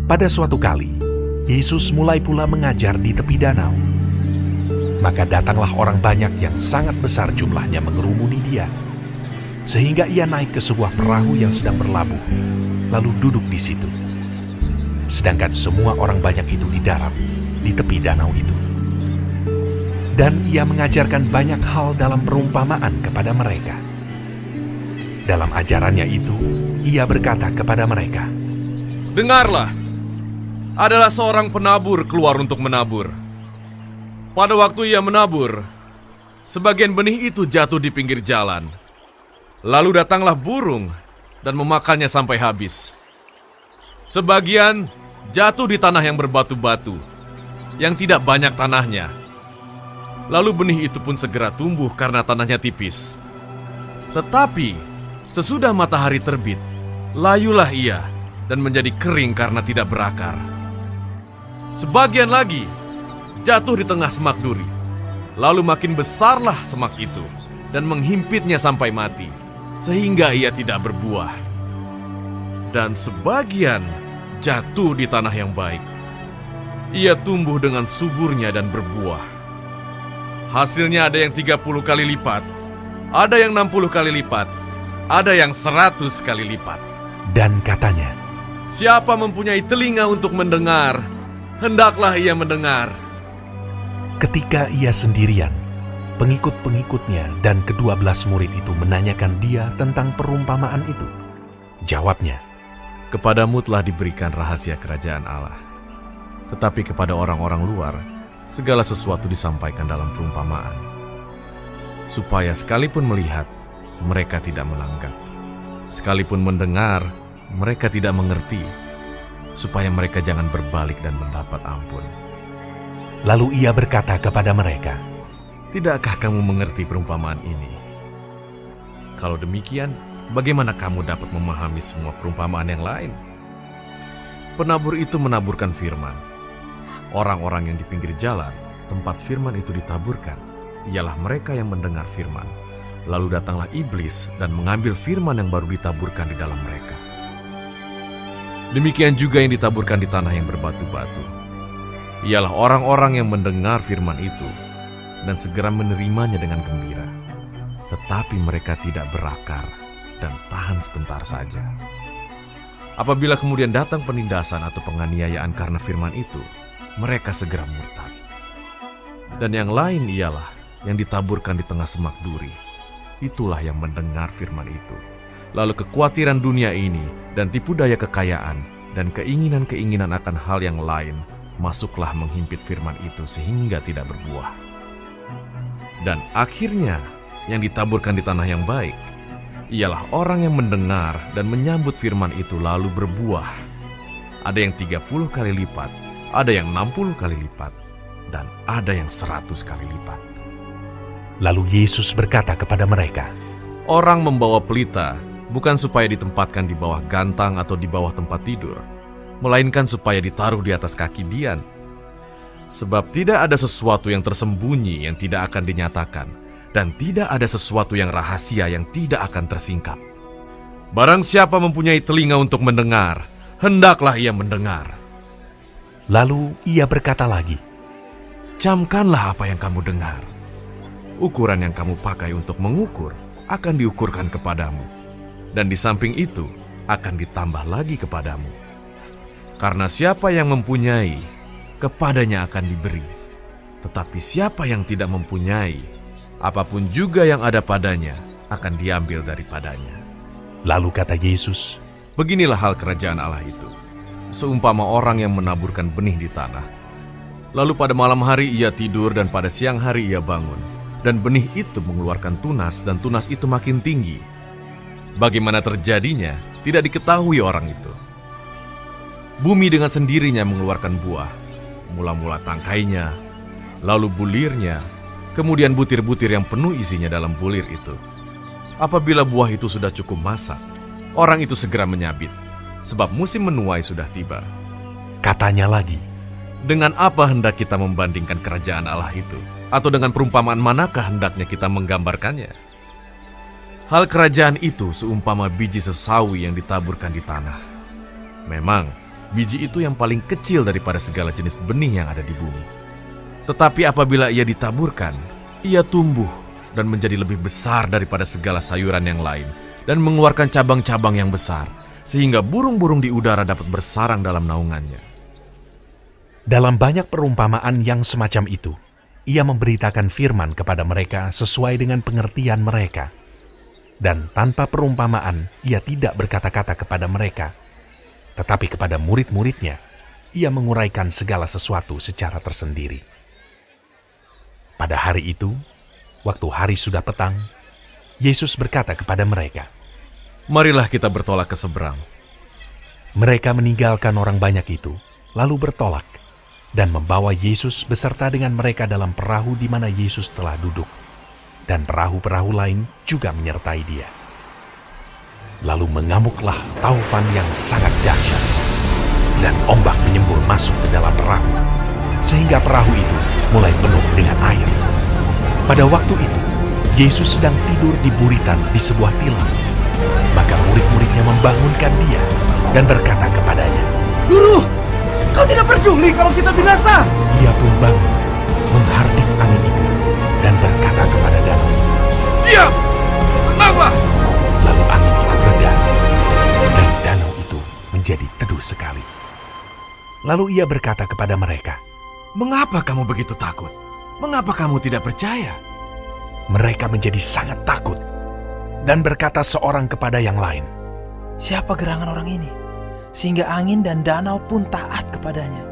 Pada suatu kali, Yesus mulai pula mengajar di tepi danau. Maka datanglah orang banyak yang sangat besar jumlahnya mengerumuni dia, sehingga ia naik ke sebuah perahu yang sedang berlabuh, lalu duduk di situ. Sedangkan semua orang banyak itu di darat, di tepi danau itu. Dan ia mengajarkan banyak hal dalam perumpamaan kepada mereka. Dalam ajarannya itu, ia berkata kepada mereka, "Dengarlah, adalah seorang penabur keluar untuk menabur. Pada waktu ia menabur, sebagian benih itu jatuh di pinggir jalan. Lalu datanglah burung dan memakannya sampai habis. Sebagian jatuh di tanah yang berbatu-batu, yang tidak banyak tanahnya. Lalu benih itu pun segera tumbuh karena tanahnya tipis. Tetapi sesudah matahari terbit, layulah ia dan menjadi kering karena tidak berakar. Sebagian lagi jatuh di tengah semak duri. Lalu makin besarlah semak itu dan menghimpitnya sampai mati, sehingga ia tidak berbuah. Dan sebagian jatuh di tanah yang baik. Ia tumbuh dengan suburnya dan berbuah. Hasilnya ada yang 30 kali lipat, ada yang 60 kali lipat, ada yang 100 kali lipat." Dan katanya, Siapa mempunyai telinga untuk mendengar, hendaklah ia mendengar. ketika ia sendirian, pengikut-pengikutnya dan ke-12 murid itu menanyakan dia tentang perumpamaan itu. Jawabnya, "Kepadamu telah diberikan rahasia kerajaan Allah. Tetapi kepada orang-orang luar, segala sesuatu disampaikan dalam perumpamaan, supaya sekalipun melihat, mereka tidak menanggap. Sekalipun mendengar, mereka tidak mengerti, supaya mereka jangan berbalik dan mendapat ampun." lalu ia berkata kepada mereka, Tidakkah kamu mengerti perumpamaan ini? Kalau demikian, bagaimana kamu dapat memahami semua perumpamaan yang lain? Penabur itu menaburkan firman. Orang-orang yang di pinggir jalan, tempat firman itu ditaburkan, ialah mereka yang mendengar firman. Lalu datanglah iblis dan mengambil firman yang baru ditaburkan di dalam mereka. Demikian juga yang ditaburkan di tanah yang berbatu-batu. Ialah orang-orang yang mendengar firman itu dan segera menerimanya dengan gembira. Tetapi mereka tidak berakar dan tahan sebentar saja. Apabila kemudian datang penindasan atau penganiayaan karena firman itu, mereka segera murtad. Dan yang lain ialah yang ditaburkan di tengah semak duri. Itulah yang mendengar firman itu. Lalu kekhawatiran dunia ini dan tipu daya kekayaan dan keinginan-keinginan akan hal yang lain masuklah menghimpit firman itu sehingga tidak berbuah. Dan akhirnya yang ditaburkan di tanah yang baik ialah orang yang mendengar dan menyambut firman itu lalu berbuah. Ada yang 30 kali lipat, ada yang 60 kali lipat, dan ada yang 100 kali lipat. lalu Yesus berkata kepada mereka, Orang membawa pelita bukan supaya ditempatkan di bawah gantang atau di bawah tempat tidur, melainkan supaya ditaruh di atas kaki Dian. Sebab tidak ada sesuatu yang tersembunyi yang tidak akan dinyatakan, dan tidak ada sesuatu yang rahasia yang tidak akan tersingkap. Barang siapa mempunyai telinga untuk mendengar, hendaklah ia mendengar. lalu ia berkata lagi, Camkanlah apa yang kamu dengar. Ukuran yang kamu pakai untuk mengukur akan diukurkan kepadamu, dan di samping itu akan ditambah lagi kepadamu. Karena siapa yang mempunyai, kepadanya akan diberi. Tetapi siapa yang tidak mempunyai, apapun juga yang ada padanya akan diambil daripadanya. lalu kata Yesus, Beginilah hal kerajaan Allah itu. Seumpama orang yang menaburkan benih di tanah. Lalu pada malam hari ia tidur dan pada siang hari ia bangun. Dan benih itu mengeluarkan tunas dan tunas itu makin tinggi. Bagaimana terjadinya tidak diketahui orang itu. Bumi dengan sendirinya mengeluarkan buah. Mula-mula tangkainya, lalu bulirnya, kemudian butir-butir yang penuh isinya dalam bulir itu. Apabila buah itu sudah cukup masak, orang itu segera menyabit, sebab musim menuai sudah tiba. katanya lagi, Dengan apa hendak kita membandingkan kerajaan Allah itu? Atau dengan perumpamaan manakah hendaknya kita menggambarkannya? Hal kerajaan itu seumpama biji sesawi yang ditaburkan di tanah. Memang, biji itu yang paling kecil daripada segala jenis benih yang ada di bumi. Tetapi apabila ia ditaburkan, ia tumbuh dan menjadi lebih besar daripada segala sayuran yang lain dan mengeluarkan cabang-cabang yang besar, sehingga burung-burung di udara dapat bersarang dalam naungannya. Dalam banyak perumpamaan yang semacam itu, ia memberitakan firman kepada mereka sesuai dengan pengertian mereka. Dan tanpa perumpamaan, ia tidak berkata-kata kepada mereka. Tetapi kepada murid-muridnya, ia menguraikan segala sesuatu secara tersendiri. Pada hari itu, waktu hari sudah petang, Yesus berkata kepada mereka, "Marilah kita bertolak ke seberang." Mereka meninggalkan orang banyak itu, lalu bertolak, dan membawa Yesus beserta dengan mereka dalam perahu di mana Yesus telah duduk, dan perahu-perahu lain juga menyertai dia. Lalu mengamuklah taufan yang sangat dahsyat, dan ombak menyembur masuk ke dalam perahu, sehingga perahu itu mulai penuh dengan air. Pada waktu itu, Yesus sedang tidur di buritan di sebuah tilam. Maka murid-muridnya membangunkan dia dan berkata kepadanya, Guru, kau tidak peduli kalau kita binasa? Ia pun bangun, menghardik angin itu, dan berkata kepada danau itu, "Diam! Tenanglah!" Lalu angin itu reda, dan danau itu menjadi teduh sekali. Lalu ia berkata kepada mereka, "Mengapa kamu begitu takut? Mengapa kamu tidak percaya?" Mereka menjadi sangat takut, dan berkata seorang kepada yang lain, Siapa gerangan orang ini? Sehingga angin dan danau pun taat kepadanya.